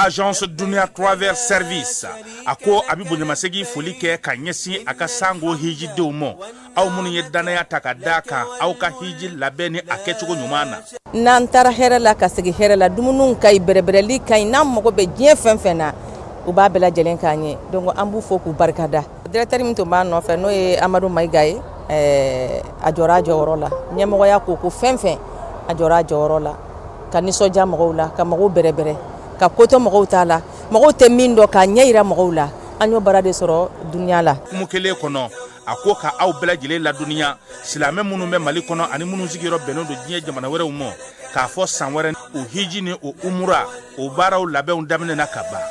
Agence Dunia Travers Service ako abibu nyamasegi folike ka nyesi akasango hiji de umo au munu yedana ya takadaka au ka hiji labeni akechugo nyumana nantara herela kasegi herela dumunun kay berebereli kay nam mako be je fenfena u ba bela jelen kanye donc ambu foku barkada directeur mi to ba no fe no e Amadou Maigay ajora jorola nyemo ya ko fenfen ajora jorola kaniso jamogula ka mago berebere ka koto mago tala mago te mindo ka nyeira mago la anyo barade soro dunya la mukele kono akoka au bela jele la dunya silame munu me mali kono ani munu zigiro beno do diye jamana were umo ka fo sanwere o hiji ni o umura o bara o labe on damne na kaba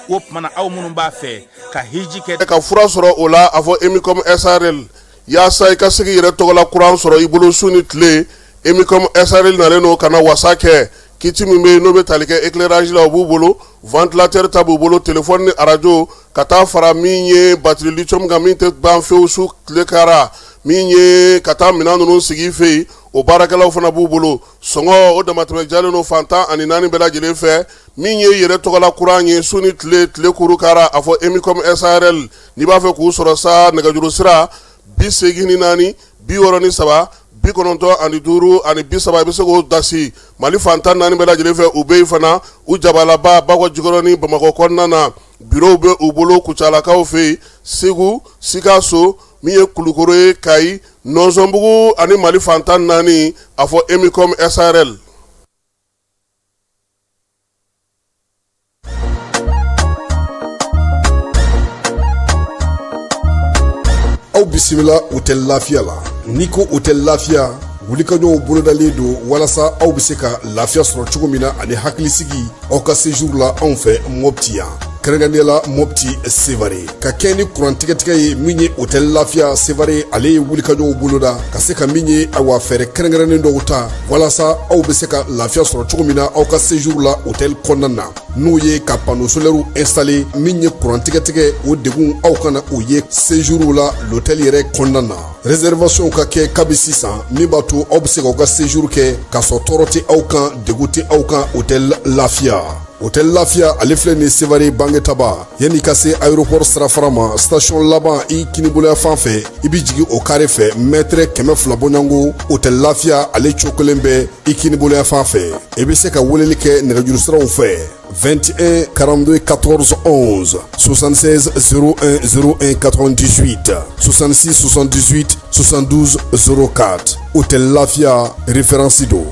o mana au munu ba fe ka hiji ke ka fura soro ola avo Emicom SRL ya sai ka sigi yere togola courant soro ibulu suni tle Emicom SRL na leno kana wasake kiti mimbe nobe talike éclairage la bubolo ventilateur tabubolo téléphone radio kata fara minye batterie lithium gaminte banfeu su lekara minye kata minanu no sigi fe o barakala fana bubolo songo o de matme jalo no fanta ani nani bela jele fe minye yere togola courant suni tle kuru kara afo Emicom SRL ni ba fe ku soro sa nagajuru sira bisegini nani bi woroni saba bi kononto ani duru ani bisaba bi sego dasi mali fantan nani bela jele fe ubey fana u jabala ba bago jigoroni bamako konnana bureau be ubolo kuchala kaw fe segu sikaso miye kulukore kai nozombugu ani mali fantan nani afo Emicom SRL au bisimila hotel Lafia la niko hotel Lafia wulika ñoo bolodale do walasa aw biseka Lafia soro cogo mina ani hakilisigi aw ka séjour la anw fɛ Moptiya Kɛrɛnkɛrɛnnenya Mopti Sevare ka kɛ ni kurantigɛtigɛ ye min ye hotel Lafia Sevare ale ye wulikajɔw boloda ka se ka min ye awa fɛɛrɛ kɛrɛnkɛrɛnnen dɔw ta walasa aw bɛ se ka lafiya sɔrɔ cogo min na aw ka séjour la hotel kɔnɔna na n'o ye ka panneau solaire installé min ye kurantigɛtigɛ o degun aw kana o ye séjour la l'hôtel yɛrɛ kɔnɔna na réservation ka kɛ kabi sisan min b'a to aw bɛ se k'aw ka séjour kɛ k'a sɔrɔ tɔɔrɔ tɛ aw kan degun tɛ aw kan hotel Lafia. Hotel Lafia ale filɛ ni Sevare Bangetaba yani ka se aéroport sirafara ma station laban i kiniboloya fan fɛ i bi jigi o carré fɛ mètre 200 bɔɲango Hotel Lafia ale cokolen bɛ i kiniboloya fan fɛ i bɛ se ka weleli kɛ nɛgɛjuru siraw fɛ 21 42 14 11 76 01 01 98 66 78 72 04 Hotel Lafia référence do.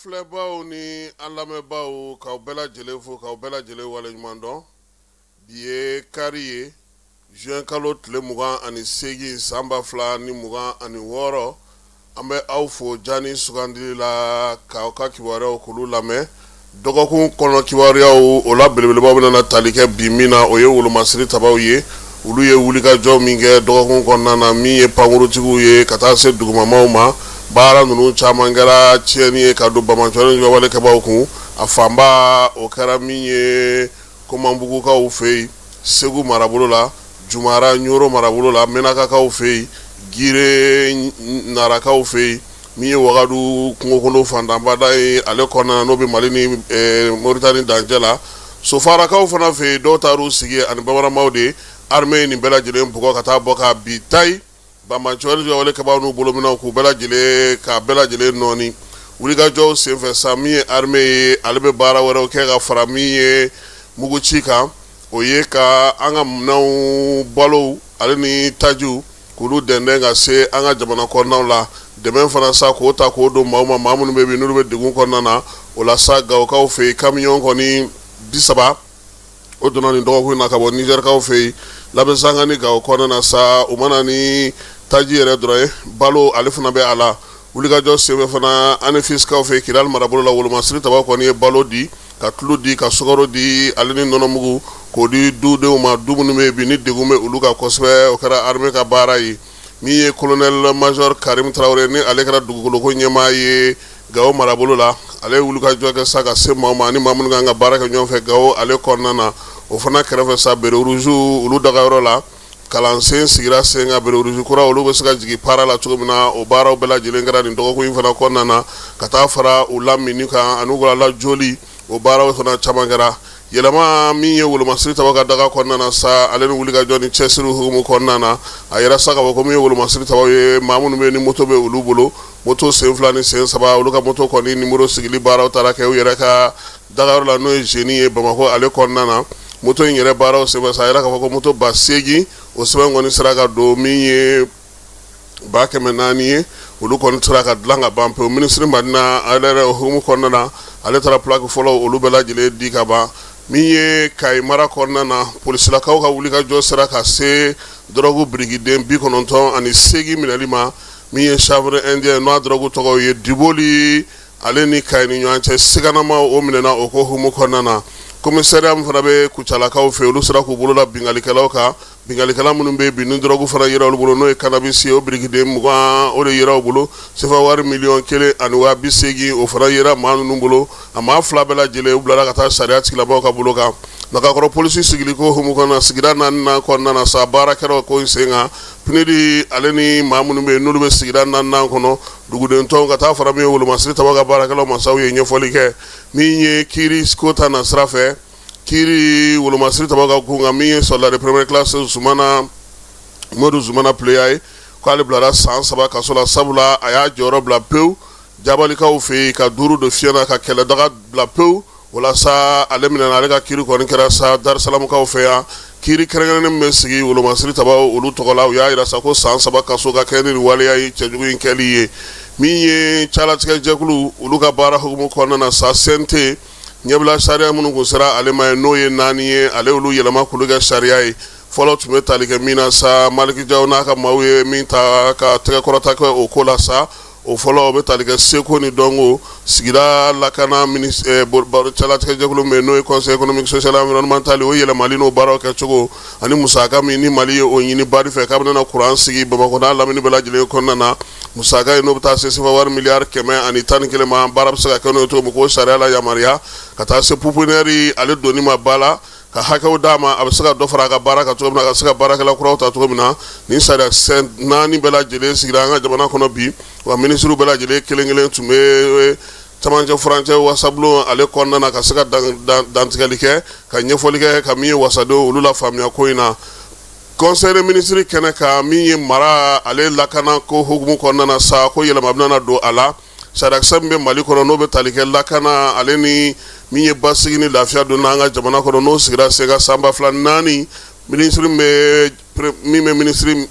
Flebao ni alamebao ka bela jele fo ka bela jele wale nyumando biye kariye juin kalo tle mugan ani segi samba fla ni mugan ani woro ambe awfo jani sugandili la ka kiware okulu lame dogokun kono kiware o la belebeleba bana talike bimina oye wulu masiri tabaw ye ulu ye wulika jo minge dogokun konna na mi ye pangurutigu ye kata se dugumamaw ma bara nunu chamangala cheni ka do bamanchone jo wale ka bawku afamba o karaminye komambugu ka ofei segu marabulo la jumara nyoro marabulo la menaka ka ofei gire naraka ofei mi wagadu kungokono fandamba dai ale kona no be malini Mauritanie danjela so fara ka ofana fe do taru sige an babara mawde armée ni bela jele mbugo kata boka bitai bamanchone jo wale ka bawnu bolomina ku bela jele ka bela jele noni wuliga jo sefe sami armée albe bara wara ke ga farami mugu chika oye ka anga naw balo ale ni tajiw k'olu dɛndɛn ka se an ka jamana kɔnɔnaw la dɛmɛ fana sa k'o ta k'o don maaw ma maa minnu bɛ yen n'olu bɛ degun kɔnɔna na o la sa Gawokaw fɛ yen camion kɔni 30 o donna nin dɔgɔkun na ka bɔ Nizɛrikaw fɛ yen labɛnsanga ni Gawo kɔnɔna na sa o mana ni taji yɛrɛ dɔrɔn ye balo ale fana bɛ a la wulikajɔ sen bɛ fana ani Fiskaw fɛ yen Kidali marabolo la Wolomasiri Taba kɔni ye balo di ka tulu di ka sukaro di ale ni nɔnɔmugu k'o di dudenw ma du minnu bɛ yen bi ni degun bɛ olu kan kosɛbɛ o kɛra armée ka baara ye min ye colonel major Karim Traoré ni ale kɛra dugukoloko ɲɛmaa ye Gawo marabolo la ale ye wulikajɔ kɛ sa ka se maaw ma ani maa minnu kan ka baara kɛ ɲɔgɔn fɛ Gawo ale kɔnɔna na o fana kɛrɛfɛ sa bere rouge olu dagayɔrɔ la kalansen sigira sen ka bere rouge kura olu bɛ se ka jigin para la cogo min na o baaraw bɛɛ lajɛlen kɛra nin dɔgɔkun in fana kɔnɔna na ka taa fara u lamini kan ani u ka lajoli o baaraw fana caman kɛra yɛlɛma min ye Wolomasiri Taba ka daga kɔnɔna na sa ale ni wulikajɔ ni cɛsiri hukumu kɔnɔna na a yɛrɛ sa ka fɔ ko min ye Wolomasiri Taba ye maa minnu bɛ yen ni moto bɛ olu bolo moto sen 2 ni sen 3 olu ka moto kɔni nimero sigili baaraw taara kɛ u yɛrɛ ka dagayɔrɔ la n'o ye Jeni ye Bamako ale kɔnɔna na moto in yɛrɛ baaraw sɛbɛn sa a yɛrɛ ka fɔ ko moto 8,000 o sɛbɛn kɔni sera ka don min ye 400 ye olu kɔni sera ka dilan ka ban pewu minisiri Madina ale yɛrɛ hukumu kɔnɔna na ale taara plaque fɔlɔ olu bɛɛ lajɛlen di ka ban min ye Kayi mara kɔnɔna na polisilakaw ka wulikajɔ sera ka se dɔrɔgu birigiden 98 minɛli ma min ye chanvre indien n'a dɔrɔgu tɔgɔ ye Diboli ale ni Kayi ni ɲɔgɔn cɛ siganama o minɛna o ko hukumu kɔnɔna na commissariat min fana bɛ Kucalakaw fɛ olu sera k'u bolo la bingalikɛlaw kan bingalikɛla minnu bɛ bi ni dɔrɔgu fana yera olu bolo n'o ye cannabis ye o birigiden 20 o de yera u bolo sefa wari 1,000,000 ani 80,000 o fana yera maa ninnu bolo a maa 2 bɛɛ lajɛlen u bilara ka taa sariya tigilabaaw ka bolo kan Nakakɔrɔ polisi sigili ko hukumu kɔnɔna sigida 4nan kɔnɔna na sa baarakɛlaw ko in sen kan PNUD ale ni maa minnu bɛ yen n'olu bɛ sigida 4nan kɔnɔ dugudentɔnw ka taa fara min ye Wolomasiri Taba ka baarakɛlaw masaw ye ɲɛfɔli kɛ min ye kiiri ko ta na sira fɛ kiiri Wolomasiri Taba ka kun kan min ye soldat de première classe Modu Zumana Pleya ye k'ale bilara san 3 kaso la sabula a y'a jɔyɔrɔ bila pewu Jabalikaw fɛ yen ka 5 don fiɲɛ na ka kɛlɛ daga bila pewu walasa ale minɛna ale ka kiiri kɔni kɛra sa Darisalamukaw fɛ yan kiiri kɛrɛnkɛrɛnnen bɛ sigi Wolomasiri Taba olu tɔgɔ la u y'a yira sa ko san 3 kaso ka kɛ ni waleya ye cɛjugu in kɛli ye min ye calatigɛ jɛkulu olu ka baara hukumu kɔnɔna na sa CNT ɲɛbila sariya minnu kun sera ale ma ye n'o ye 4 ye ale olu yɛlɛma k'olu kɛ sariya ye fɔlɔ tun bɛ tali kɛ min na sa Maliki Jaw n'a ka maaw ye min ta ka tɛgɛkɔrɔta kɛ o ko la sa o fɔlɔ o bɛ tali kɛ Seko ni Dɔngo sigida lakana calatigɛ jɛkulu min n'o ye conseil économique social environnemental o yɛlɛmali n'o baaraw kɛcogo ani musaka min ni Mali ye o ɲini bari fɛ k'a bɛna courant sigi Bamakɔ n'a lamini bɛɛ lajɛlen kɔnɔna na musaka ye n'o bɛ taa se sefa wari miliyari 111 ma baara bɛ se ka kɛ n'o ye cogo min k'o sariya la yamaruya ka taa se pouponnière ale donni ma ba la ka hakɛw d'a ma a bɛ se ka dɔ fara a ka baara kan cogo min na ka se ka baarakɛla kuraw ta cogo min na nin sariya 4 bɛɛ lajɛlen sigira an ka jamana kɔnɔ bi wa minisiriw bɛɛ lajɛlen kelen-kelen tun bɛ camancɛ furancɛ wasabulon ale kɔnɔna na ka se ka dantigɛli kɛ ka ɲɛfɔli kɛ ka min ye wasadenw olu la faamuya ko in na conseil des ministres kɛnɛ kan min ye mara ale lakana ko hukumu kɔnɔna na sa ko yɛlɛma bɛna don a la sarakisɛ min bɛ Mali kɔnɔ n'o bɛ tali kɛ lakana ale ni min ye basigi ni lafiya don n'an ka jamana kɔnɔ n'o sigira sen kan san 2004 minisiri min bɛ minisiri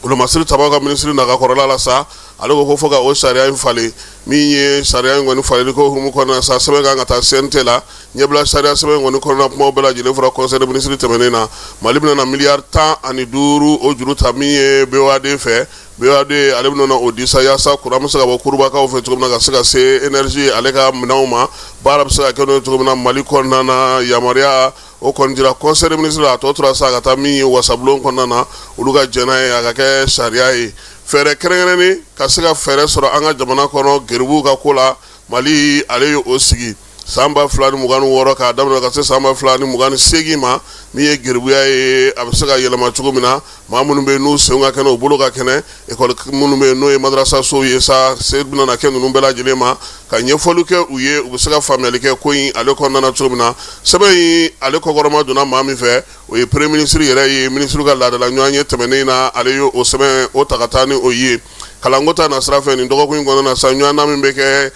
Wolomasiri Taba ka minisiri Nakakɔrɔla la sa ale ko fɔ ka o sariya in falen min ye sariya in kɔni faleli ko hukumu kɔnɔna sa sɛbɛn kan ka taa CNT la ɲɛbila sariya sɛbɛn kɔni kɔnɔna kumaw bɛɛ lajɛlen fɔra conseil des ministres tɛmɛnen na Mali bɛna miliyari 15 o juru ta min ye BOAD fɛ BOAD ale bɛna o di sa yaasa kuran bɛ se ka bɔ kurubakaw fɛ cogo min na ka se ka se énergie ale ka minɛnw ma baara bɛ se ka kɛ n'o ye cogo min na Mali kɔnɔna na yamaruya o kɔni dira conseil des ministres a tɔ tora sa ka taa min ye wasabulon kɔnɔna na olu ka jɛn n'a ye a ka kɛ sariya ye fɛɛrɛ kɛrɛnkɛrɛnnen ka se ka fɛɛrɛ sɔrɔ an ka jamana kɔnɔ geribuw ka ko la Mali ale ye o sigi san 2026 k'a daminɛ ka se san 2028 ma min ye geribuya ye a bɛ se ka yɛlɛma cogo min na maa minnu bɛ yen n'u senw ka kɛnɛ u bolo ka kɛnɛ ekɔli minnu bɛ yen n'o ye madrasa sow ye sa se bɛna kɛ ninnu bɛɛ lajɛlen ma ka ɲɛfɔli kɛ u ye u bɛ se ka faamuyali kɛ ko in ale kɔnɔna na cogo min na sɛbɛn in ale kɔkɔrɔma donna maa min fɛ o ye premier ministre yɛrɛ ye ministre ka laadala ɲɔgɔn ye tɛmɛnen na ale ye o sɛbɛn o ta ka taa ni o ye kalanko ta na sira fɛ nin dɔgɔkun in kɔnɔna na sa ɲɔgɔnna min bɛ kɛ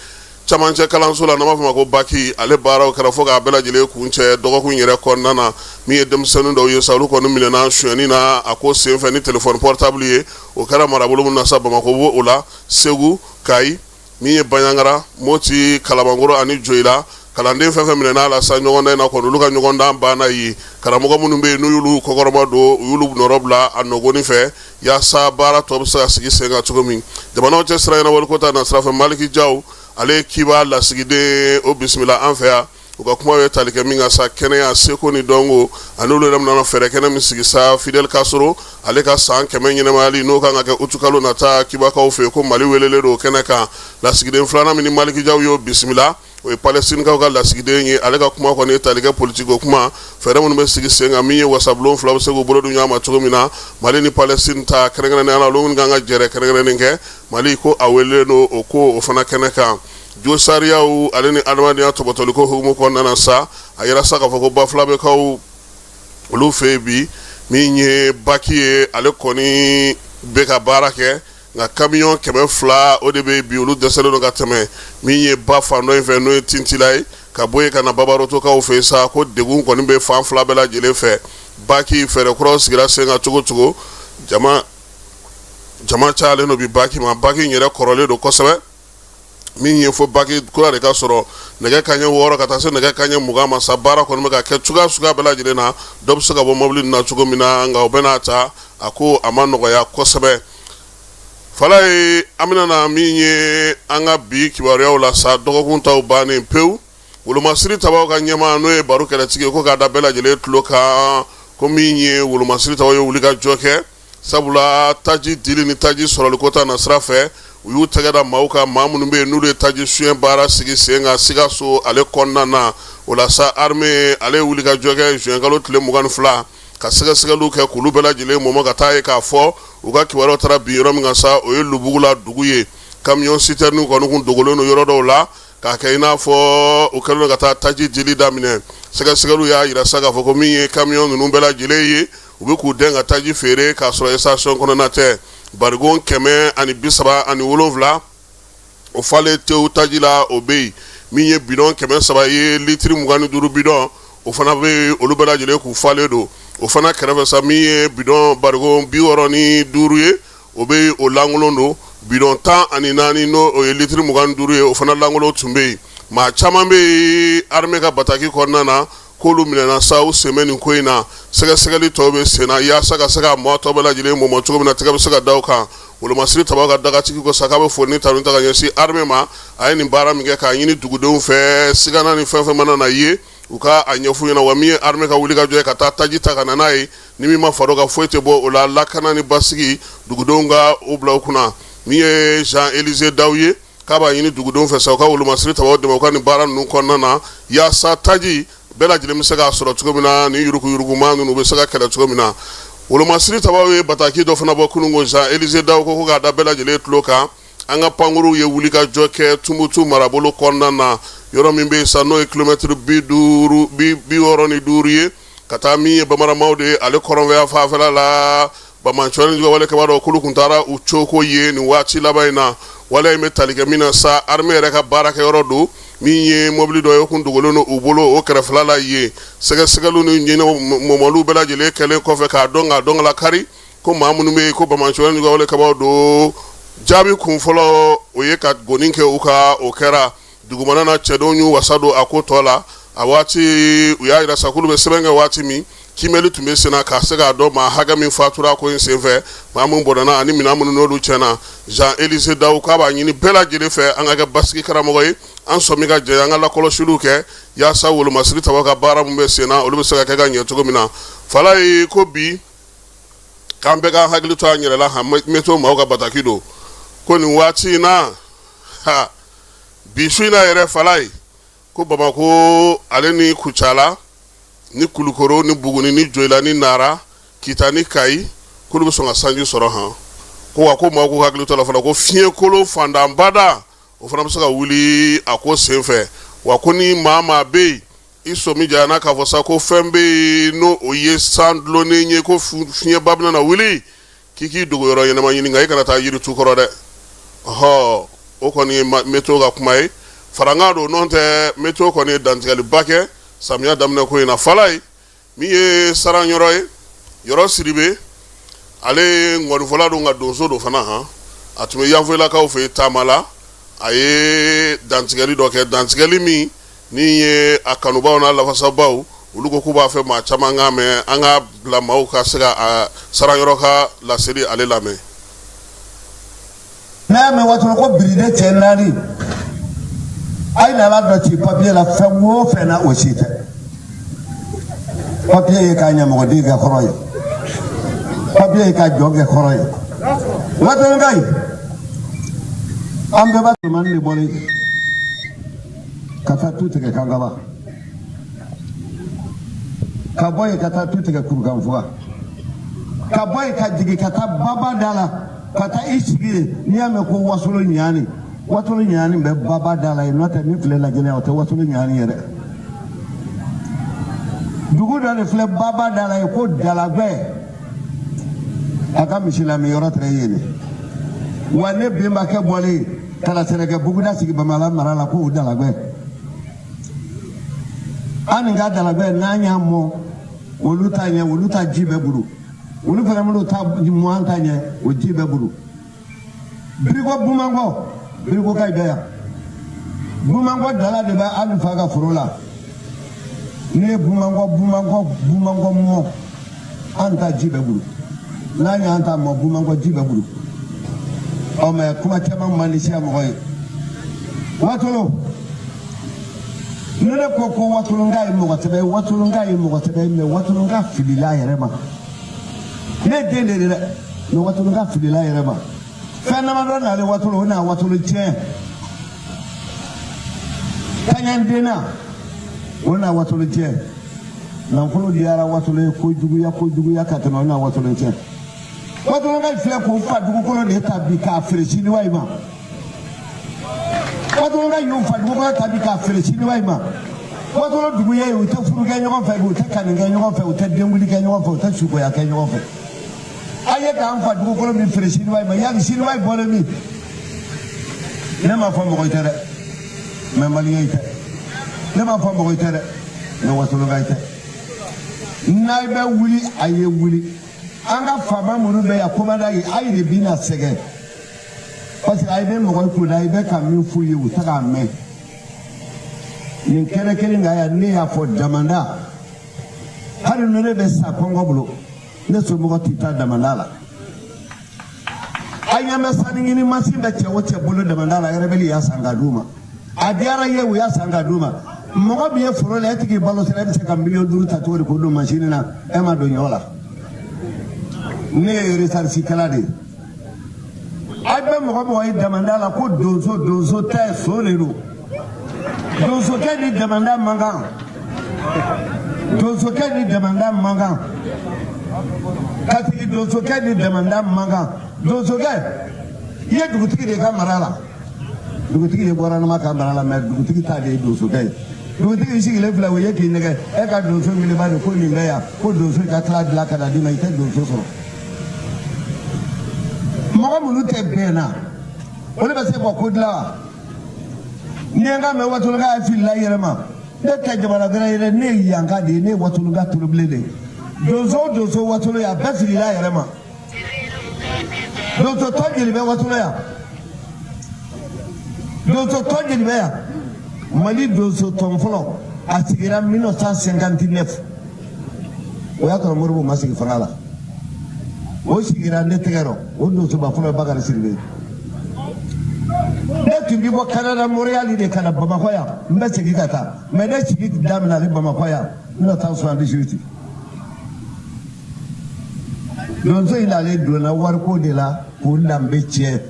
camancɛ kalanso la n'an b'a fɔ ma ko baki ale baaraw kɛra fo k'a bɛɛ lajɛlen kun cɛ dɔgɔkun yɛrɛ kɔnɔna na min ye denmisɛnnin dɔw ye sa olu kɔni minɛna sonyɛni na a ko senfɛ ni telefɔni portable ye o kɛra marabolo min na sa Bamako b'o o la Segu Kayi min ye Baɲangara Moti Kalabankɔrɔ ani Joyila kalanden fɛn fɛn minɛna la sa ɲɔgɔndan in na kɔni olu ka ɲɔgɔndan banna yen karamɔgɔ minnu bɛ yen n'u y'olu kɔkɔrɔma don u y'olu nɔrɔ bila a nɔgɔnin fɛ yaasa baara tɔ bɛ se ka sigi sen kan cogo min jamanaw cɛ sira ɲɛnabɔli ko ta na sira fɛ Maliki Jaw ale kiba lasigiden o bisimila an fɛ yan u ka kuma bɛ tali kɛ min kan sa kɛnɛya seko ni dɔnko ani olu yɛrɛ mina fɛɛrɛ kɛnɛ min sigi sa Fidel Castro ale ka san 100 ɲɛnɛmayali n'o kan ka kɛ utu kalo nata kibakaw fɛ ko Mali welelen don kɛnɛ kan lasigiden filanan min ni Maliki Jaw y'o bisimila o ye Palestinikaw ka lasigiden ye ale ka kuma kɔni ye tali kɛ politiko kuma fɛɛrɛ minnu bɛ sigi sen kan min ye wasabulon fila bɛ se k'u bolo dun ɲɔgɔn ma cogo min na Mali ni Palestine ta kɛrɛnkɛrɛnnenya la olu minnu kan ka jɛrɛ kɛrɛnkɛrɛnnen kɛ Mali ko a welelen don o ko o fana kɛnɛ kan jo sariyaw ale ni adamadenya tɔbɔtɔliko hukumu kɔnɔna na sa a yɛrɛ sa k'a fɔ ko bafulabekaw olu fɛ bi min ye baki ye ale kɔni bɛ ka baara kɛ nka camion 200 o de bɛ bi olu dɛsɛlen don ka tɛmɛ min ye ba fan dɔ in fɛ n'o ye Tintila ye ka bɔ yen ka na Babarotokaw fɛ sa ko degun kɔni bɛ fan fila bɛɛ lajɛlen fɛ baki fɛɛrɛ kuraw sigira sen kan cogo cogo jama cayalen don bi baki ma baki yɛrɛ kɔrɔlen don kosɛbɛ min ye fo baki kura de ka sɔrɔ nɛgɛ kanɲɛ 6 ka taa se nɛgɛ kanɲɛ 20 ma sa baara kɔni bɛ ka kɛ cogoya suguya bɛɛ lajɛlen na dɔ bɛ se ka bɔ mobili na cogo min na nka o bɛ n'a ta a ko a ma nɔgɔya kosɛbɛ fala ye an bɛna na min ye an ka bi kibaruyaw la sa dɔgɔkun taw bannen pewu wolomasiri tabaw ka ɲɛmaa n'o ye baro kɛlɛtigi ye ko k'a da bɛɛ lajɛlen tulo kan ko min ye wolomasiri tabaw ye wuli ka jɔ kɛ sabula taji dili ni taji sɔrɔli ko ta na sira fɛ u y'u tɛgɛ da maaw kan maa minnu bɛ yen n'olu ye taji suyɛn baara sigi sen kan Sikaso ale kɔnɔna na o la sa armée ale ye wuli ka jɔ kɛ juin kalo tile 22 ka sɛgɛsɛgɛliw kɛ k'olu bɛɛ lajɛlen mɔmɔ ka taa ye k'a fɔ u ka kibaruyaw taara bin yɔrɔ min kan sa o ye Lubugula dugu ye camion citerne kɔni kun dogolen don yɔrɔ dɔw la k'a kɛ i n'a fɔ u kɛlen don ka taa taji dili daminɛ sɛgɛsɛgɛliw y'a yira sa k'a fɔ ko min ye camion ninnu bɛɛ lajɛlen ye u bɛ k'u dɛn ka taji feere k'a sɔrɔ station kɔnɔna tɛ barigon 137 o falen tew taji la o bɛ yen min ye bidon 300 ye litiri 25 bidon o fana bɛ olu bɛɛ lajɛlen k'u falen don o fana kɛrɛfɛ sa min ye bidon barigon 65 ye o bɛ o lankolon don bidon 14 n'o o ye litiri 25 ye o fana lankolon tun bɛ yen maa caman bɛ armée ka bataki kɔnɔna na k'olu minɛna sa u sen bɛ nin ko in na sɛgɛsɛgɛli tɔw bɛ sen na yaasa ka se ka mɔgɔ tɔw bɛɛ lajɛlen mɔmɔ cogo min na tɛgɛ bɛ se ka da o kan wolomasiri tabaw ka dagatigi ko sa k'a bɛ foli ni tanu ta ka ɲɛsin armée ma a ye nin baara min kɛ k'a ɲini dugudenw fɛ sigana ni fɛn fɛn mana na ye u ka a ɲɛfu ɲɛna wa min ye armée ka wuli ka jɔ ye ka taa taji ta ka na n'a ye ni min ma far'o kan foyi tɛ bɔ o la lakana ni basigi dugudenw ka o bila u kunna min ye Jean Élisée Daw ye k'a b'a ɲini dugudenw fɛ sa u ka wolomasiri tabaw dɛmɛ u ka nin baara ninnu kɔnɔna na yaasa taji bɛɛ lajɛlen bɛ se k'a sɔrɔ cogo min na ni yuruguyuruguma ninnu bɛ se ka kɛlɛ cogo min na wolomasiri tabaw ye bataki dɔ fana bɔ kununko Jean Élisée Daw ko k'a da bɛɛ lajɛlen tulo kan an ka pankuruw ye wuli ka jɔ kɛ Tumutu marabolo kɔnɔna na yɔrɔ min bɛ yen sa n'o ye kilomɛtiri 65 ye ka taa min ye bamaramaw de ye ale kɔrɔnfɛya fanfɛla la Bamancɔni juguya wale kɛbaa dɔ k'olu kun taara u cooko ye nin waati laban in na wale in bɛ tali kɛ min na sa armée yɛrɛ ka baarakɛyɔrɔ don min ye mobili dɔ ye o kun dogolen don u bolo o kɛrɛfɛla la yen sɛgɛsɛgɛliw ni ɲinɛ mɔmɔliw bɛɛ lajɛlen kɛlen kɔfɛ k'a dɔn la kari ko maa minnu bɛ yen ko Bamancɔni juguya wale kɛbaa don jaabi kun fɔlɔ o ye ka goni kɛ u ka o kɛra dugumana na cɛdenw y'u wasa don a ko tɔ la a waati u y'a yira sa k'olu bɛ sɛbɛn kɛ waati min kimɛli tun bɛ sen na k'a se k'a dɔn maa hakɛ min fatura ko in senfɛ maa min bɔnna ani minɛn minnu n'olu tiɲɛna Jean Élisée Daw k'a b'a ɲini bɛɛ lajɛlen fɛ an ka kɛ basigi karamɔgɔ ye an sɔmi ka jɛ an ka lakɔlɔsiliw kɛ yaasa wolomasiri tabaw ka baara min bɛ sen na olu bɛ se ka kɛ ka ɲɛ cogo min na fala ye ko bi k'an bɛɛ ka hakili to an yɛrɛ la météo maaw ka bataki don ko nin waati in na bi su in na yɛrɛ fala ye ko Bamako ale ni Kucala ni Kulukoro ni Buguni ni Joyila ni Nara Kita ni Kayi k'olu bɛ sɔn ka sanji sɔrɔ han ko wa ko maaw k'u hakili to la fana ko fiɲɛ kolo fandanbada o fana bɛ se ka wuli a ko senfɛ wa ko ni maa bɛ yen i sɔmi janyana k'a fɔ sa ko fɛn bɛ yen n'o o ye san dulonnen ye ko fiɲɛba bɛna na wuli k'i dogo yɔrɔ ɲɛnama ɲini nka i kana taa yiri tu kɔrɔ dɛ o kɔni ye météo ka kuma ye faranga do non tɛ météo kɔni dantigɛliba kɛ samiya daminɛ ko in na fala ye min ye saran yɔrɔ ye yɔrɔ siribe ale ye ŋɔnifɔla don ka donso do fana han a tun bɛ yanfoyilakaw fɛ yen taama la a ye dantigɛli dɔ kɛ dantigɛli min ni ye a kanubaw n'a lafasabaw olu ko k'u b'a fɛ maa caman k'a mɛn an ka bila maaw ka se ka a saran yɔrɔ ka laseli ale lamɛn. n'a y'a mɛn waati ko biride cɛ naani a ye nana dɔ ci papiye la fɛn o fɛn na o si tɛ papiye ye ka ɲɛmɔgɔden kɛ kɔrɔ ye papiye ye ka jɔn kɛ kɔrɔ ye waati ka ye an bɛɛ b'a tɛmɛ de bɔlen ka taa tu tigɛ kankaba ka bɔ yen ka taa tu tigɛ kurukanfuga ka bɔ yen ka jigin ka taa baba da la ka taa i sigi yen n'i y'a mɛn ko wasolo ɲaani bɛ baba da la yen n'o tɛ min filɛ lajɛnɛ o tɛ wasolo ɲaani yɛrɛ dugu dɔ de filɛ baba da la yen ko dalabɛ a ka misi lamɛn yɔrɔ tɛ yen wa ne benbakɛ bɔlen kana sɛnɛkɛ buguda sigi bamala mara la ko o dalabɛ an nin ka dalabɛ n'an y'a mɔ olu ta ɲɛ olu ta ji bɛɛ buru olu fana minnu ta mɔ an ta ɲɛ o ji bɛɛ buru biriko bumankɔ biriko ka bɛ yan bumankɔ dala de bɛ an fa ka foro la ne ye bumankɔ mɔ an ta ji bɛɛ buru n'an y'an ta mɔ bumankɔ ji bɛɛ buru ɔ mɛ kuma caman man di siya mɔgɔ ye watolo ne ko ko watolonka ye mɔgɔ sɛbɛ mɛ watolonka filila yɛrɛ ma ne den de dɛ mɛ watolonka filila yɛrɛ ma fɛn damadɔ n'ale watolo o n'a watolo tiɲɛ kaɲandenna o n'a watolo tiɲɛ nafolo diyara watolo ye kojuguya ka tɛmɛ o n'a watolo tiɲɛ watolonka filɛ k'o fa dugukolo de ta bi k'a feere siniwa ma watolonka y'o fa dugukolo ta bi k'a feere siniwa ma watolo dugu ye u tɛ furu kɛ ɲɔgɔn fɛ u tɛ kanu kɛ ɲɔgɔn fɛ u tɛ denwuli kɛ ɲɔgɔn fɛ u tɛ sukoya kɛ ɲɔgɔn fɛ a ye k'an fa dugukolo min feere siniwa ma yali siniwa bɔlen min ne ma fɔ mɔgɔ tɛ dɛ mɛ maliyɛn tɛ ne ma fɔ mɔgɔ tɛ dɛ mɛ watolonka tɛ n'a bɛ wuli a ye wuli an ka faama minnu bɛ yan komanda ye a ye de bina sɛgɛn parce que a ye bɛ mɔgɔ kun na a ye bɛ ka min f'u ye u tɛ k'a mɛn nin kɛnɛ kelen kan yan ne y'a fɔ damanda hali ni ne bɛ sa kɔngɔ bolo ne somɔgɔ tɛ taa damanda la a ɲɛ bɛ sanu ɲini masin bɛ cɛ o cɛ bolo damanda la yɛrɛ bɛ y'a san ka d'u ma a diyara ye u y'a san ka d'u ma mɔgɔ min ye foro la e tigi balo sera e bɛ se ka miliyɔn 5 ta cogo di k'o don masini na e ma don ɲɔ la ne ye resarsikɛla de ye a bɛ mɔgɔ ye damanda la ko donso tɛ so de don donsokɛ ni damanda man kan katigi donsokɛ ni damanda man kan donsokɛ i ye dugutigi de ka mara la dugutigi de bɔra nama ka mara la mɛ dugutigi ta de ye donsokɛ ye dugutigi sigilen filɛ o ye k'i nɛgɛ e ka donso wiliba de ko nin bɛ yan ko donso ka tila dilan ka na d'i ma i tɛ donso sɔrɔ mɔgɔ minnu tɛ bɛn na olu bɛ se ka ko dilan wa ni n ka mɛn watolonka ye filila i yɛrɛ ma ne tɛ jamana wɛrɛ ye dɛ ne ye yanka de ye ne ye watolonka tolobilen de ye donso o donso watolo yan bɛɛ filila a yɛrɛ ma donso tɔn jeli bɛ watolo yan donso tɔn jeli bɛ yan mali donso tɔn fɔlɔ a sigira 1959 o y'a sɔrɔ moribo ma sigi fanga la o sigira ne tɛgɛ rɔ o donsoba fɔlɔ ye bakari siribe ne tun bi bɔ Canada Montréal de ka na Bamakɔ yan n bɛ segin ka taa mɛ ne sigi daminɛna Bamakɔ yan 1978 donso in ale donna wariko de la k'o danbe tiɲɛ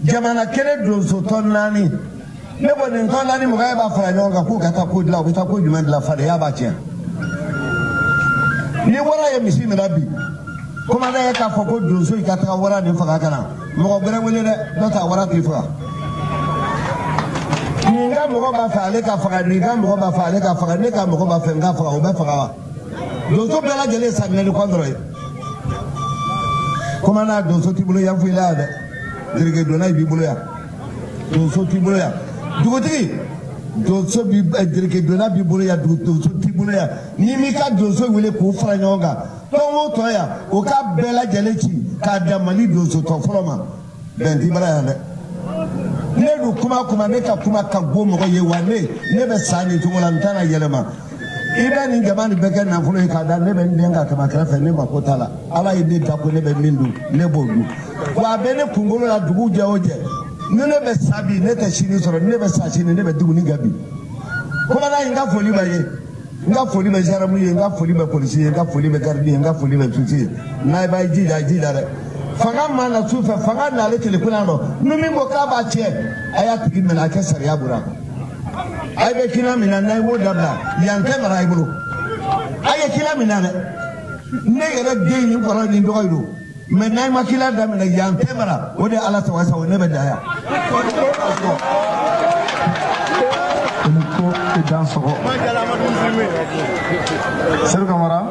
jamana kelen donso tɔ 4 ne ko nin tɔ 4 mɔgɔ b'a fara ɲɔgɔn kan k'u ka taa ko dilan u bɛ taa ko jumɛn dilan fadenya b'a tiɲɛ ni wara ye misi minɛ bi komanda ye k'a fɔ ko donso i ka taga wara nin faga ka na mɔgɔ wɛrɛ wele dɛ n'o tɛ a wara t'i faga nin ka mɔgɔ b'a fɛ ale ka faga nin ka mɔgɔ b'a fɛ ale ka faga ne ka mɔgɔ b'a fɛ n ka faga o bɛ faga wa donso bɛɛ lajɛlen ye sanminɛni kɔn dɔrɔn ye komanda donso t'i bolo yan foyi la yan dɛ jelikɛ donna i b'i bolo yan donso t'i bolo yan dugutigi donso bi dirike donna bi bolo ya donso ti bolo ya ni mi ka donso wele k'o fara ɲɔgɔn kan tɔn o tɔn ya o ka bɛɛ lajɛlen ci k'a da Mali donso tɔ fɔlɔ ma bɛn t'i bara yan dɛ ne dun kuma ne ka kuma ka go mɔgɔ ye wa ne bɛ sa nin cogo la n tɛna yɛlɛma i bɛ nin jama nin bɛɛ kɛ nafolo ye k'a da ne bɛ n den ka kɛmɛ kɛrɛfɛ ne mako t'a la Ala ye ne da ko ne bɛ min dun ne b'o dun wa a bɛ ne kunkolo la dugu jɛ o jɛ ni ne bɛ sa bi ne tɛ sini sɔrɔ ni ne bɛ sa sini ne bɛ dumuni kɛ bi komanan n ka foli bɛ ye n ka foli bɛ gendarme ye n ka foli bɛ polisi ye n ka foli bɛ garidi ye n ka foli bɛ tuti ye n'a b'a jija dɛ fanga ma na su fɛ fanga n'ale telefɔni dɔ ni min ko k'a b'a tiɲɛ a y'a tigi minɛ a kɛ sariya bolo a bɛ kilan min na n'a ye b'o dabila yan tɛ mara i bolo a ye kilan min na dɛ ne yɛrɛ den nin kɔrɔ nin dɔgɔ ye don mɛ n'a ma kilan daminɛ yan tɛ mara o de ye Ala sago sago ne bɛ da yan. Seru Kamara.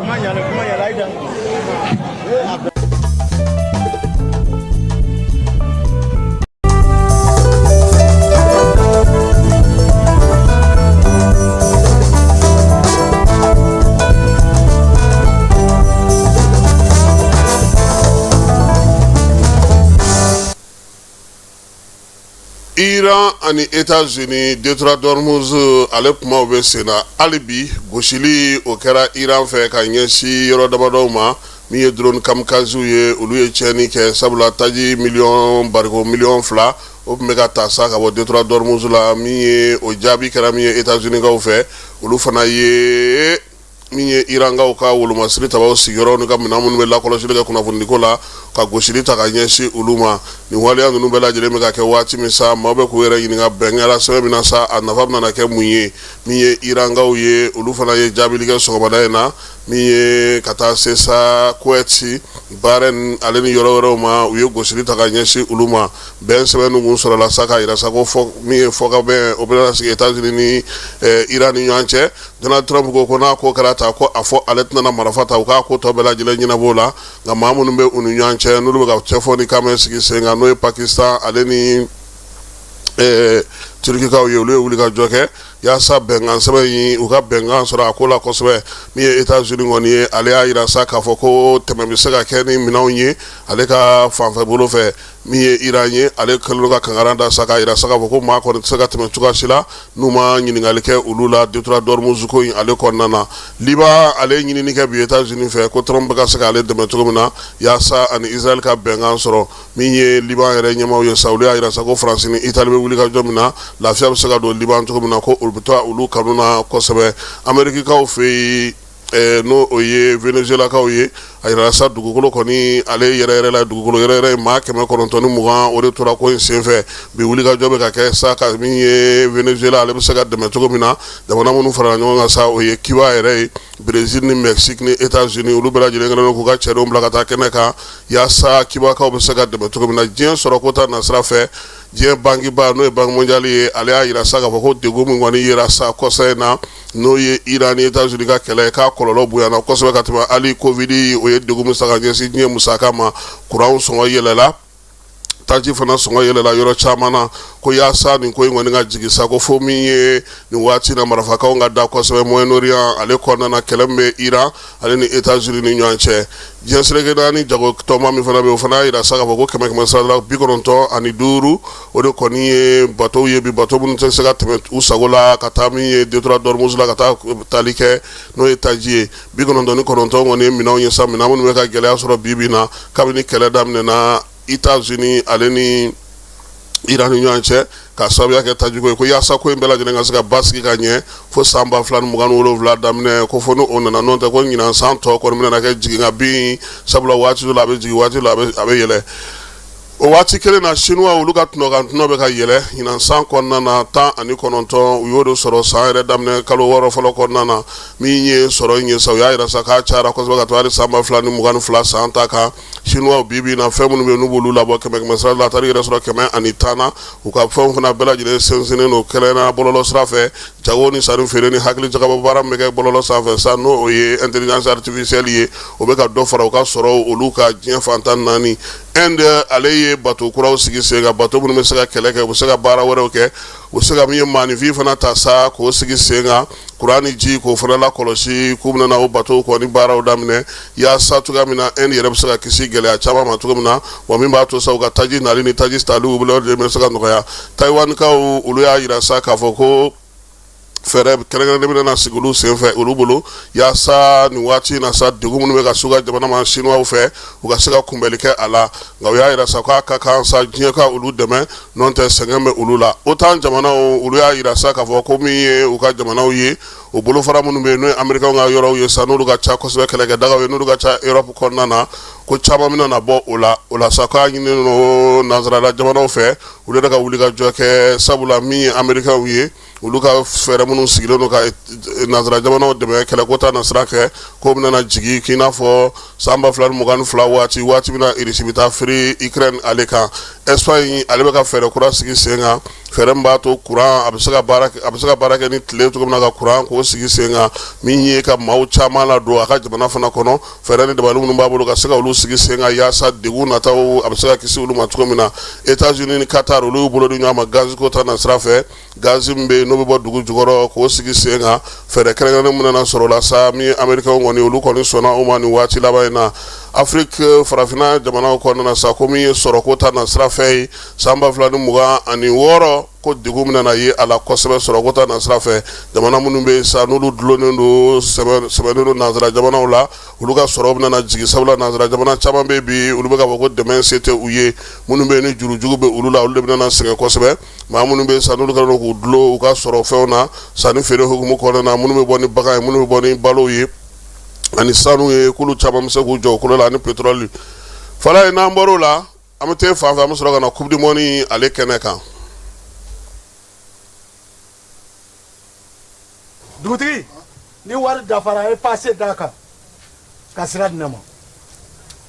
Iran ani États-Unis Detroit Hormuz ale kumaw bɛ sen na hali bi gosili o kɛra Iran fɛ ka ɲɛsin yɔrɔ damadɔw ma min ye drone kamikazew ye olu ye tiɲɛni kɛ sabula taji barigo miliyɔn 2 o tun bɛ ka ta sa ka bɔ Detroit Hormuz la min ye o jaabi kɛra min ye États-Unis kaw fɛ olu fana ye min ye Irankaw ka wolomasiri tabaw sigiyɔrɔ ni ka minɛn minnu bɛ lakɔlɔsili kɛ kunnafonidiko la ka gosili ta ka ɲɛsin olu ma nin waleya ninnu bɛɛ lajɛlen bɛ ka kɛ waati min sa maaw bɛ k'u yɛrɛ ɲininka bɛnkɛla sɛbɛn min na sa a nafa bɛna kɛ mun ye min ye Irankaw ye olu fana ye jaabili kɛ sɔgɔmada in na min ye ka taa se sa Kuwait Bahrain ale ni yɔrɔ wɛrɛw ma u ye gosili ta ka ɲɛsin olu ma bɛn sɛbɛn ninnu sɔrɔla sa ka yira sa ko min ye fɔ ka bɛn o bɛna sigi États-Unis ni Iran ni ɲɔgɔn cɛ Donald Trump ko n'a ko kɛra ta ko a fɔ ale tɛna marifa ta u k'a ko tɔ bɛɛ lajɛlen ɲɛnabɔ o la nka maa minnu bɛ u ni ɲɔgɔn cɛ n'olu bɛ ka cɛfɔ ni kan bɛ sigi sen kan n'o ye Pakistan ale ni Turkikaw ye olu ye wuli ka jɔ kɛ yaasa bɛnkan sɛbɛn in u ka bɛnkan sɔrɔ a ko la kosɛbɛ min ye États-Unis kɔni ye ale y'a yira sa k'a fɔ ko tɛmɛ bɛ se ka kɛ ni minɛnw ye ale ka fanfɛ bolo fɛ min ye Iran ye ale kɛlen ka kangaran da sa k'a yira sa k'a fɔ ko maa kɔni tɛ se ka tɛmɛ cogoya si la n'u ma ɲininkali kɛ olu la Detroit Hormuz ko in ale kɔnɔna na Liban ale ɲinini kɛ bi États-Unis fɛ ko Trump bɛ ka se k'ale dɛmɛ cogo min na yaasa ani Israël ka bɛnkan sɔrɔ min ye Liban yɛrɛ ɲɛmaaw ye sa olu y'a yira sa ko France ni Italie bɛ wuli ka jɔ min na lafiya bɛ se ka don Liban cogo min na ko olu bɛ taa olu kanu na kosɛbɛ Amerikikaw fɛ yen n'o o ye Venezuelakaw ye a yira sa dugukolo kɔni ale yɛrɛ la dugukolo yɛrɛ maa 920 o de tora ko in senfɛ bi wuli ka jɔ bɛ ka kɛ sa ka min ye Venezuela ale bɛ se ka dɛmɛ cogo min na jamana minnu farala ɲɔgɔn kan sa o ye Cuba yɛrɛ ye Brésil ni Mexique ni États-Unis olu bɛɛ lajɛlen kɛlen don k'u ka cɛdenw bila ka taa kɛnɛ kan yaasa Cubakaw bɛ se ka dɛmɛ cogo min na diɲɛ sɔrɔ ko ta nasira fɛ diɲɛ bankiba n'o ye banki mondiale ye ale y'a yira sa k'a fɔ ko degun min kɔni yera sa kɔsa in na n'o ye Iran ni États-Unis ka kɛlɛ k'a kɔlɔlɔ bonyana kosɛbɛ ka tɛmɛ hali Covid o ye degun min sa ka ɲɛsin diɲɛ musaka ma kuranw sɔngɔ yɛlɛla taji fana sɔngɔ yɛlɛla yɔrɔ caman na ko yaasa nin ko in kɔni ka jigi sa ko fo min ye nin waati na marifakaw ka da kosɛbɛ Moyen-Orient ale kɔnɔna na kɛlɛ min bɛ Iran ale ni États-Unis ni ɲɔgɔn cɛ diɲɛ seleke naani jagotɔma min fana bɛ o fana y'a yira sa k'a fɔ ko 100 sara la 95 o de kɔni ye bateau ye bi bateau minnu tɛ se ka tɛmɛ u sago la ka taa min ye Detroit Hormuz la ka taa tali kɛ n'o ye taji ye 99 kɔni ye minɛnw ye sa minɛn minnu bɛ ka gɛlɛya sɔrɔ bi bi na kabini kɛlɛ daminɛna États-Unis ale ni Iran ni ɲɔgɔn cɛ ka sababuya kɛ tajiko ye ko yaasa ko in bɛɛ lajɛlen ka se ka basigi ka ɲɛ fo san 2027 daminɛ ko fo n'o nana n'o tɛ ko ɲinan san tɔ kɔni bɛna kɛ jigin ka bin sabula waati dɔ la a bɛ jigin waati dɔ la a bɛ yɛlɛ o waati kelen na Chinois olu ka tunɔ bɛ ka yɛlɛ ɲinan san kɔnɔna na 19 u y'o de sɔrɔ san yɛrɛ daminɛ kalo 6 fɔlɔ kɔnɔna na min ye sɔrɔ in ye sa u y'a yira sa k'a cayara kosɛbɛ ka to hali san 2022 san ta kan Chinois bi bi na fɛn minnu bɛ yen n'u b'olu labɔ 100 sira la a taara yɛrɛ sɔrɔ 110 na u ka fɛnw fana bɛɛ lajɛlen sinsinnen don kɛlɛna bɔlɔlɔ sira fɛ jago ni sanu feere ni hakili jagabɔ baara min bɛ kɛ bɔlɔlɔ sanfɛ sa n'o o ye intelligence artificielle ye o bɛ ka dɔ fara u ka sɔrɔ olu ka diɲɛ fantan naani Inde ale ye ye bato kuraw sigi sen kan bato minnu bɛ se ka kɛlɛ kɛ u bɛ se ka baara wɛrɛw kɛ u bɛ se ka min ye maanifin fana ta sa k'o sigi sen kan kuran ni ji k'o fana lakɔlɔsi k'u bɛna o bato kɔni baaraw daminɛ yaasa cogoya min na e yɛrɛ bɛ se ka kisi gɛlɛya caman ma cogo min na wa min b'a to sa u ka taji nali ni taji taliw bɛ se ka nɔgɔya Tayiwanikaw olu y'a yira sa k'a fɔ ko fɛrɛ kɛrɛnkɛrɛnnen bɛna sigi olu senfɛ olu bolo yaasa nin waati in na sa degun minnu bɛ ka s'u ka jamana ma Chinois fɛ u ka se ka kunbɛli kɛ a la nka u y'a yira sa k'a ka kan sa diɲɛ ka olu dɛmɛ n'o tɛ sɛgɛn bɛ olu la OTAN jamanaw olu y'a yira sa k'a fɔ ko min ye u ka jamanaw ye o bolofara minnu bɛ yen n'o ye Américains ka yɔrɔw ye sa n'olu ka ca kosɛbɛ kɛlɛkɛdagaw ye n'olu ka ca Europe kɔnɔna na ko caman bɛna na bɔ o la sa k'a ɲininen no nanzarala jamanaw fɛ olu yɛrɛ ka wuli ka jɔ kɛ sabula min ye Américains ye olu ka fɛrɛ minnu sigilen don ka nanzara jamanaw dɛmɛ kɛlɛko ta na sira fɛ ko bɛna jigin k'i n'a fɔ san 2022 waati min na Russie bɛ taa firi Ukraine ale kan Espagne ale bɛ ka fɛrɛ kura sigi sen kan fɛrɛ min b'a to kuran a bɛ se ka baara kɛ ni tile cogo min na ka kuran k'o sigi sen kan min ye ka maaw caman ladon a ka jamana fana kɔnɔ fɛrɛ ni dabali minnu b'a bolo ka se ka olu sigi sen kan yaasa degun nataw a bɛ se ka kisi olu ma cogo min na États-Unis ni Qatar olu y'u bolo di ɲɔgɔn ma gazi ko ta na sira fɛ gazi min bɛ yen n'o bɛ bɔ dugu jukɔrɔ k'o sigi sen kan fɛrɛ kɛrɛnkɛrɛnnen minnu nana sɔrɔ o la sa min ye Américains kɔni olu kɔni sɔnna o ma nin waati laban in na Afrique farafinna jamanaw kɔnɔna na sa ko min ye sɔrɔko ta na sira fɛ ye san 2026 ko degun min nana ye a la kosɛbɛ sɔrɔko ta na sira fɛ jamana minnu bɛ sa n'olu dulonnen don sɛbɛnnen don nanzara jamanaw la olu ka sɔrɔ bɛ na jigin sabula nanzara jamana caman bɛ bi olu bɛ ka fɔ ko dɛmɛ se tɛ u ye minnu bɛ ni jurujugu bɛ olu la olu de bɛ na sɛgɛn kosɛbɛ maa minnu bɛ sa n'olu ka dɔn k'u dulon u ka sɔrɔ fɛnw na sanni feere hukumu kɔnɔna na minnu bɛ bɔ ni bagan ye minnu bɛ bɔ ni balo ye ani sanu ye k'olu caman bɛ se k'u jɔ o kolo la ani pétrole fala ye n'an bɔr'o la an bɛ taa fan fɛ an bɛ sɔrɔ ka na coupe du monde ale kɛnɛ kan. dugutigi ni wari dafara e passe d'a kan ka sira di ne ma.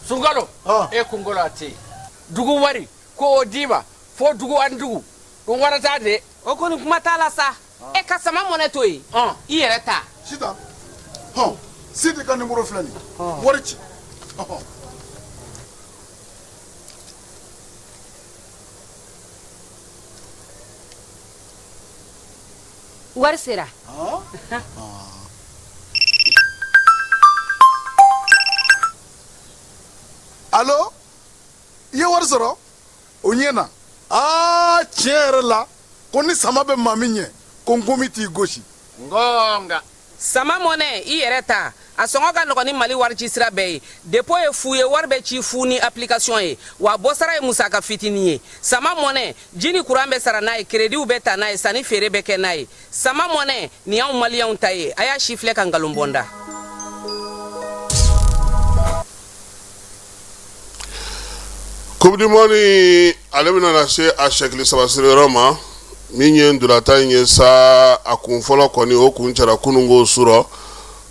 Sunkalo e kunkolo a tɛ dugu wari ko o d'i ma fo dugu ani dugu o wari t'a de. o kɔni kuma t'a la sa e ka sama mɔnɛ to yen i yɛrɛ ta. Sitan Sidi ka numéro filɛ nin wari ci. wari sera. Allo i ye wari sɔrɔ o ɲɛna tiɲɛ yɛrɛ la ko ni sama bɛ maa min ɲɛ ko n komi t'i gosi. ngonga sama mɔnɛ i yɛrɛ ta a sɔngɔ ka nɔgɔn ni Mali wari ci sira bɛɛ ye dépôt ye fu ye wari bɛ ci fu ni application ye wa bɔsara ye musaka fitinin ye sama mɔnɛ ji ni kuran bɛ sara n'a ye crédit bɛ ta n'a ye sanni feere bɛ kɛ n'a ye sama mɔnɛ nin y'anw maliyɛnw ta ye a y'a si filɛ ka nkalon bɔ n da. Coupe du monde ale bɛna na se a sɛkili saba siriyɔrɔ ma min ye ndolatan in ye sa a kun fɔlɔ kɔni o kun cɛra kunungo surɔ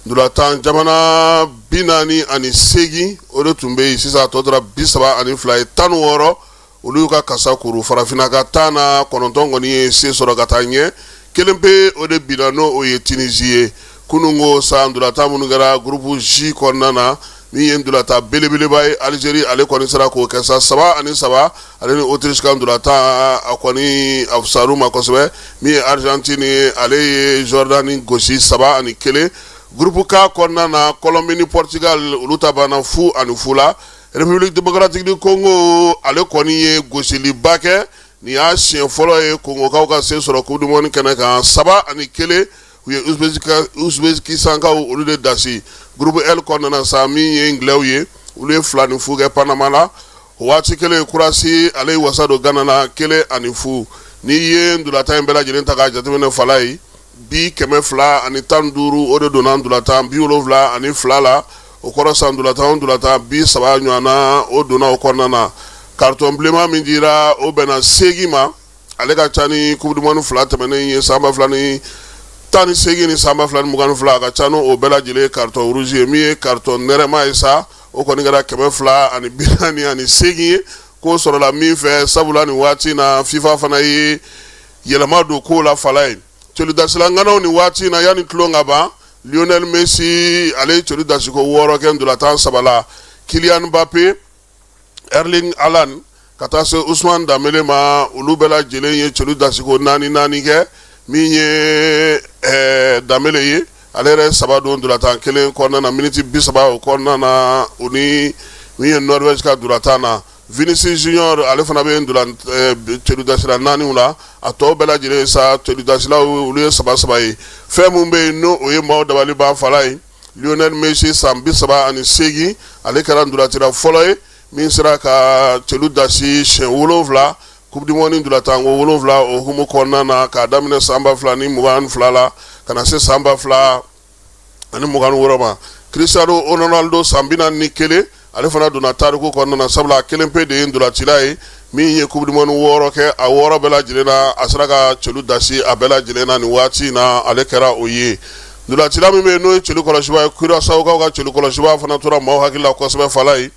ndolatan jamana 48 o de tun bɛ yen sisan a tɔ tora 32 ye 16 olu y'u ka kasa kuru farafinna ka 19 kɔni ye se sɔrɔ ka taa ɲɛ kelen pe o de binna n'o ye Tunisie ye kunungo sa ndolatan minnu kɛra groupe J kɔnɔna na min ye ndolatan belebeleba ye Algérie ale kɔni sera k'o kɛ sa 3-3 ale ni Autriche ka ndolatan a kɔni a fisar'u ma kosɛbɛ min ye Argentine ye ale ye Jordanie gosi 3-1 groupe K kɔnɔna na Colombie ni Portugal olu ta banna 0-0 la République démocratique du Congo ale kɔni ye gosiliba kɛ nin y'a siɲɛ fɔlɔ ye Congokaw ka se sɔrɔ coupe du monde kɛnɛ kan 7-1 u ye Uzbekistan olu de dasi groupe L kɔnɔna sa min ye Anglais ye olu ye 2-0 kɛ Panama la o waati kelen Kurasi ale ye wasa don Ghana na 1-0 n'i ye ndolatan in bɛɛ lajɛlen ta k'a jateminɛ fala ye bi 215 o de donna ndolatan 72 la o kɔrɔ sa ndolatan 30 ɲɔgɔnna o donna o kɔnɔna na carton bilenman min dira o bɛnna 8 ma ale ka ca ni coupe du monde 2 tɛmɛnen ye san 2018 ni san 2022 a ka ca n'o bɛɛ lajɛlen carton rouge ye min ye carton nɛrɛma ye sa o kɔni kɛra 248 ye k'o sɔrɔla min fɛ sabula nin waati na FIFA fana ye yɛlɛma don kow la fala ye cɛlidasilaŋanaw nin waati na yanni tulon ka ban Lionel Messi ale ye cɛlidasiko 6 kɛ ndolatan 3 la Kylian Mbappé Erling Haaland ka taa se Usman Dambele ma olu bɛɛ lajɛlen ye celu dasiko naani kɛ min ye Dambele ye ale yɛrɛ 3 don dulatan kelen kɔnɔna na miniti 30 o kɔnɔna na o ni min ye Norvège ka dulatan na Vinicius Junior ale fana bɛ celu dasila 4 la a tɔw bɛɛ lajɛlen sa celu dasila olu ye 3 ye fɛn mun bɛ yen n'o o ye maaw dabali ban fala ye Lionel Messi san 38 ale kɛra dulatira fɔlɔ ye min sera ka celu dasi siɲɛ 7 Coupe du Monde dulatan 7 o humu kɔnɔna na k'a daminɛ san 2022 la ka na se san 2026 ma Cristiano Ronaldo san 41 ale fana donna tariku kɔnɔna na sabula kelen pe de ye dulatila ye min ye Coupe du Monde 6 kɛ a 6 bɛɛ lajɛlen na a sera ka celu dasi a bɛɛ lajɛlen na nin waati na ale kɛra o ye dulatila min bɛ n'o ye celu kɔlɔsiba ye Curaçaokaw ka celu kɔlɔsiba fana tora maaw hakili la kosɛbɛ fala ye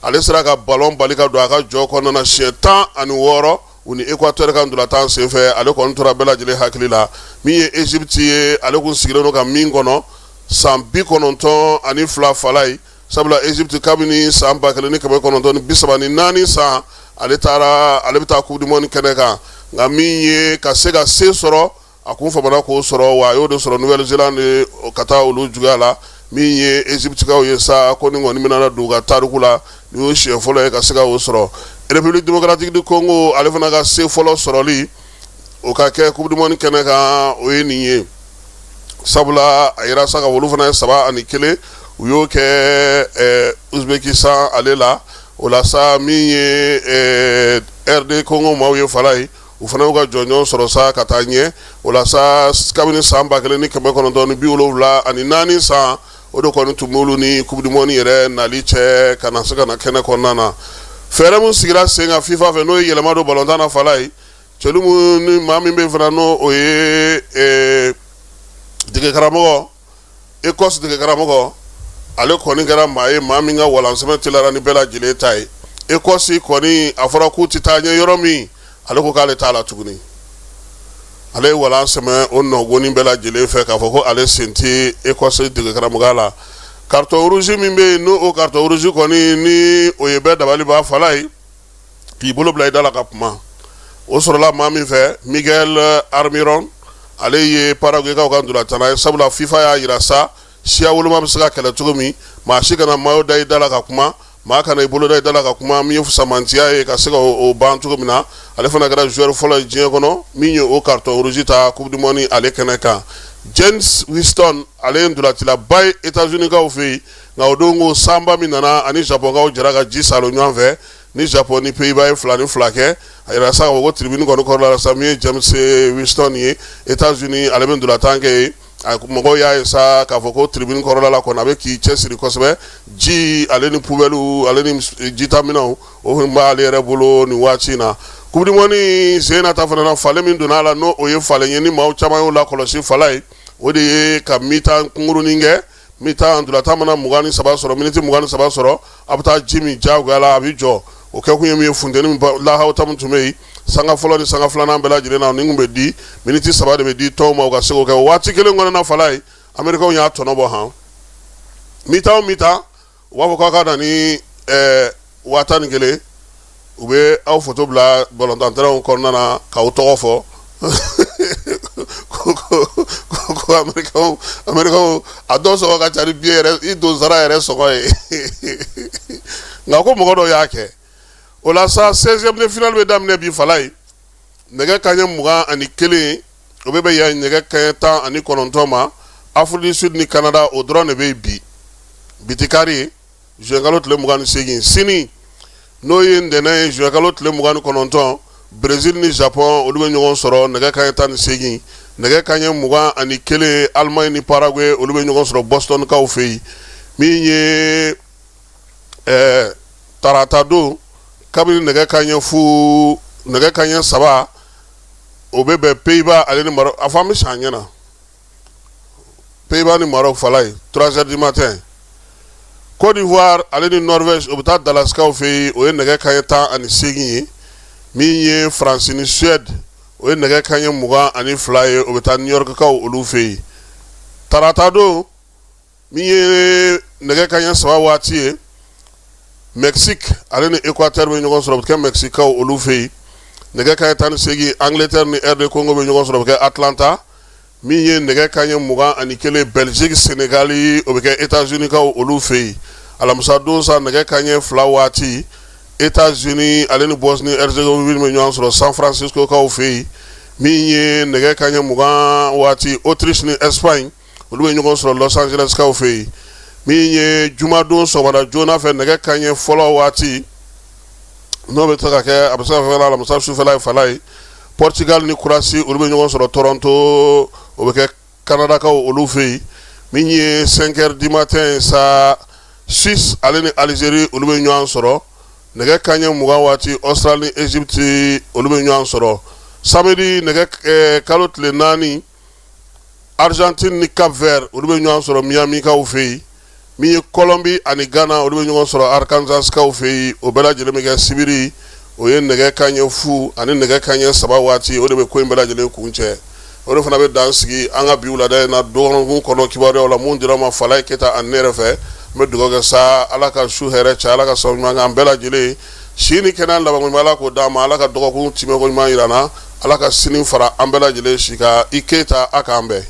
ale sera ka ballon bali ka don a ka jɔ kɔnɔna na siɲɛ 16 u ni Équateur ka dulatan senfɛ ale kɔni tora bɛɛ lajɛlen hakili la min ye Egypte ye ale kun sigilen don ka min kɔnɔ san 92 fala ye sabula Egypte kabini san 1934 san ale bɛ taa Coupe du Monde kɛnɛ kan nka min ye ka se ka se sɔrɔ a kun famana k'o sɔrɔ wa a y'o de sɔrɔ Nouvelle-Zélande ka taa olu juguya la min ye Egyptekaw ye sa ko ni kɔni mina don ka tariku la ni y'o siɲɛ fɔlɔ ye ka se ka o sɔrɔ République démocratique du Congo ale fana ka se fɔlɔ sɔrɔli o ka kɛ Coupe du Monde kɛnɛ kan o ye nin ye sabula a yira sa ka olu fana ye 3-1 u y'o kɛ Uzbekistan ale la o la sa min ye RD Congo maaw ye fala ye u fana y'u ka jɔnjɔn sɔrɔ sa ka taa ɲɛ o la sa kabini san 1994 san o de kɔni tun b'olu ni Coupe du Monde yɛrɛ nali cɛ ka na se ka na kɛnɛ kɔnɔna na fɛɛrɛ mun sigira sen kan FIFA fɛ n'o ye yɛlɛma don ballon tan na fala ye cɛlu mun ni maa min bɛ fana n'o o ye degekaramɔgɔ Écosse degekaramɔgɔ ale kɔni kɛra maa ye maa min ka walansɛmɛ telara ni bɛɛ lajɛlen ta ye Écosse kɔni a fɔra k'u tɛ taa ɲɛ yɔrɔ min ale ko k'ale t'a la tuguni ale ye walansɛmɛ o nɔgɔni bɛɛ lajɛlen fɛ k'a fɔ ko ale sen tɛ Écosse degekaramɔgɔya la carton rouge min bɛ yen n'o o carton rouge kɔni ni o ye bɛɛ dabali b'a fala ye k'i bolo bila i da la ka kuma o sɔrɔla maa min fɛ Miguel Almiron ale ye Paraguaykaw ka ndolatana ye sabula FIFA y'a yira sa siya woloma bɛ se ka kɛlɛ cogo min maa si kana maa da i da la ka kuma maa kana i bolo da i da la ka kuma min ye fusamantiya ye ka se ka o ban cogo min na ale fana kɛra joueur fɔlɔ ye diɲɛ kɔnɔ min ye o carton rouge ta Coupe du Monde ale kɛnɛ kan James Winston ale ye ndolatilaba ye États-Unis kaw fɛ yen nka o don ko sanba min nana ani Japon kaw jɛra ka ji salo ɲɔgɔn fɛ ni Japon ni Pays-Bas ye 2-2 kɛ a yira sa ka fɔ ko tribune kɔni kɔrɔla la sa min ye James Winston ye États-Unis ale bɛ ndolatan kɛ yen a mɔgɔw y'a ye sa k'a fɔ ko tribune kɔrɔla la kɔni a bɛ k'i cɛsiri kosɛbɛ ji ale ni poubelle ale ni jitaminɛw o tun b'ale yɛrɛ bolo nin waati in na Coupe du Monde sen nata fana na falen min donna a la n'o o ye falen ye ni maaw caman y'o lakɔlɔsi fala ye o de ye ka mi-temps kunkurunin kɛ mi-temps ndolatan mana 23 sɔrɔ miniti 23 sɔrɔ a bɛ taa ji min diyagoya la a bɛ jɔ o kɛ kun ye min ye funteni lahaw ta min tun bɛ yen sanga fɔlɔ ni sanga filanan bɛɛ lajɛlen na ni kun bɛ di miniti 3 de bɛ di tɔw ma u ka se k'o kɛ waati kelen kɔnɔna fala ye Américains y'a tɔnɔ bɔ han mi-temps o mi-temps u b'a fɔ k'a ka na ni 10,000 u bɛ aw foto bila ballontan-terrain kɔnɔna na k'aw tɔgɔ fɔ ko Américains a dɔw sɔgɔ ka ca ni biye yɛrɛ i don sara yɛrɛ sɔgɔ ye nka ko mɔgɔ dɔw y'a kɛ o la sa 16e de finale bɛ daminɛ bi fala ye nɛgɛ kanɲɛ 21 o bɛ yan nɛgɛ kanɲɛ 19 ma Afrique du Sud ni Canada o dɔrɔn de bɛ bi biti kari juin kalo tile 28 sini n'o ye ntɛnɛn ye juin kalo tile 29 Brésil ni Japon olu bɛ ɲɔgɔn sɔrɔ nɛgɛ kanɲɛ 18 nɛgɛ kanɲɛ 21 Allemagne ni Paraguay olu bɛ ɲɔgɔn sɔrɔ Boston kaw fɛ yen min ye tarata don kabini nɛgɛ kanɲɛ 3 o bɛ bɛn Pays-Bas ale ni Maroc a fɔ an bɛ san ɲɛna Pays-Bas ni Maroc fala ye 3h du matin Côte d'Ivoire ale ni Norvège o bɛ taa Dallas kaw fɛ yen o ye nɛgɛ kanɲɛ 18 ye min ye France ni Suède o ye nɛgɛ kanɲɛ 22 ye o bɛ taa New York kaw olu fɛ yen tarata don min ye nɛgɛ kanɲɛ 3 waati ye Mexique ale ni Équateur bɛ ɲɔgɔn sɔrɔ o bɛ kɛ Mexicains olu fɛ yen nɛgɛ kanɲɛ 18 Angleterre ni RD Congo bɛ ɲɔgɔn sɔrɔ o bɛ kɛ Atlanta min ye nɛgɛ kanɲɛ 21 Belgique Sénégal o bɛ kɛ États-Unis kaw olu fɛ yen alamisa don sa nɛgɛ kanɲɛ 2 waati États-Unis ale ni Bosnie Herzégovine bɛ ɲɔgɔn sɔrɔ San Francisco kaw fɛ yen min ye nɛgɛ kanɲɛ 20 waati Autriche ni Espagne olu bɛ ɲɔgɔn sɔrɔ Los Angeles kaw fɛ yen min ye jumadon sɔgɔmada joona fɛ nɛgɛ kanɲɛ fɔlɔ waati n'o bɛ se ka kɛ a bɛ se ka fɛ alamisa sufɛla ye fala ye Portugal ni Croatie olu bɛ ɲɔgɔn sɔrɔ Toronto o bɛ kɛ Canada kaw olu fɛ yen min ye 5 heures du matin sa Suisse ale ni Algérie olu bɛ ɲɔgɔn sɔrɔ nɛgɛ kanɲɛ 20 waati Australie ni Egypte olu bɛ ɲɔgɔn sɔrɔ samedi nɛgɛ kalo tile 4 Argentine ni Cap Vert olu bɛ ɲɔgɔn sɔrɔ Miami kaw fɛ yen min ye Colombie ani Ghana olu bɛ ɲɔgɔn sɔrɔ Arkansas kaw fɛ yen o bɛɛ lajɛlen bɛ kɛ sibiri o ye nɛgɛ kanɲɛ 10 ani nɛgɛ kanɲɛ 3 waati o de bɛ ko in bɛɛ lajɛlen kun cɛ o de fana bɛ dan sigi an ka bi wulada in na dɔgɔkun kɔnɔ kibaruyaw la mun dira ma Falaye Keta ani ne yɛrɛ fɛ n bɛ dugawu kɛ sa Ala ka su hɛrɛ cɛ Ala ka sababu ɲuman kɛ an bɛɛ lajɛlen si ni kɛnɛya laban ɲuman Ala k'o d'an ma Ala ka dɔgɔkun timɛko ɲuman jira an na Ala ka sini fara an bɛɛ lajɛlen si kan i Keta a k'an bɛn.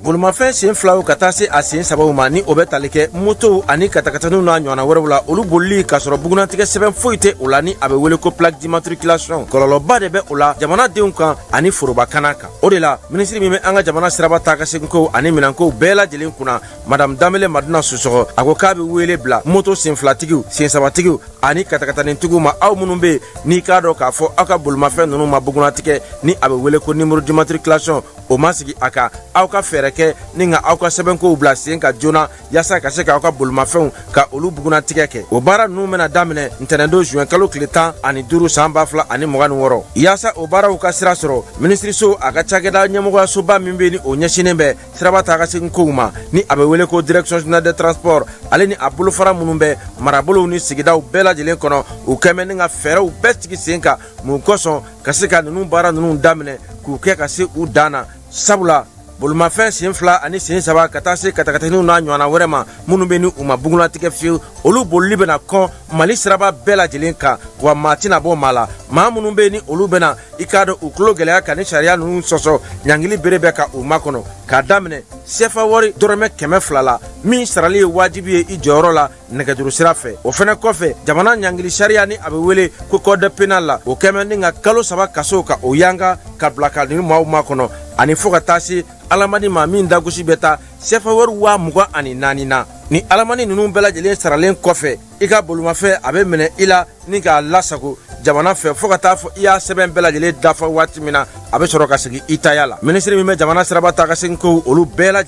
Bolomafɛn sen filaw ka taa se a sen sabaw ma ni o bɛ tali kɛ moto ani katakataniw n'a ɲɔgɔnna wɛrɛw la olu bolili k'a sɔrɔ bugunatigɛ sɛbɛn foyi tɛ o la ni a bɛ wele ko plaque d'immatriculation kɔlɔlɔba de bɛ o la jamanadenw kan ani forobakana kan o de la minisiri min bɛ an ka jamana siraba taa ka segin kow ani minɛnkow bɛɛ lajɛlen kunna madame Danbele Maduna Sosɔgɔ a ko k'a bɛ wele bila moto sen filatigiw sen sabatigiw ani katakatanitigiw ma aw minnu bɛ yen n'i k'a dɔn k'a fɔ aw ka bolomafɛn ninnu ma bugunatigɛ ni a bɛ wele ko numéro d'immatriculation o ma sigi a kan aw ka fɛɛrɛ kɛ ni ka aw ka sɛbɛnkow bila sen ka joona yaasa ka se k'aw ka bolomafɛnw ka olu bugunatigɛ kɛ o baara ninnu bɛna daminɛ ntɛnɛndon juin kalo tile 15 san 2026 yaasa o baaraw ka sira sɔrɔ minisiriso a ka cakɛda ɲɛmɔgɔyasoba min bɛ ni o ɲɛsinen bɛ siraba taa ka segin kow ma ni a bɛ wele ko direction générale des transports ale ni a bolofara minnu bɛ marabolow ni sigidaw bɛɛ lajɛlen kɔnɔ u kɛmɛ ni ka fɛɛrɛw bɛɛ sigi sen kan mun kosɔn ka se ka ninnu baara ninnu daminɛ k'u kɛ ka se u dan na sabula bolomafɛn sen 2 ani sen 3 ka taa se katakataniw n'a ɲɔgɔnna wɛrɛ ma minnu bɛ ni u ma bugunatigɛ fiyewu olu bolili bɛna kɔn Mali siraba bɛɛ lajɛlen kan wa maa tɛna bɔ maa la maa minnu bɛ ni olu bɛna i k'a dɔn u tulo gɛlɛya ka ni sariya ninnu sɔsɔ ɲangili bere bɛ ka u makɔnɔ k'a daminɛ CFA wari dɔrɔmɛ 200 la min sarali ye wajibi ye i jɔyɔrɔ la nɛgɛjuru sira fɛ o fɛnɛ kɔfɛ jamana ɲangili sariya ni a bɛ wele ko code pénal la o kɛmɛ ni ka kalo 3 kaso ka o yanga ka bila ka ni maaw makɔnɔ ani fo ka taa se alamani ma min dagosi bɛ taa CFA wari 24,000 na ni alamani ninnu bɛɛ lajɛlen saralen kɔfɛ i ka bolomafɛn a bɛ minɛ i la ni k'a lasago jamana fɛ fo ka taa fɔ i y'a sɛbɛn bɛɛ lajɛlen dafa waati min na a bɛ sɔrɔ ka segin i taya la minisiri min bɛ jamana siraba taa ka segin kow olu bɛɛ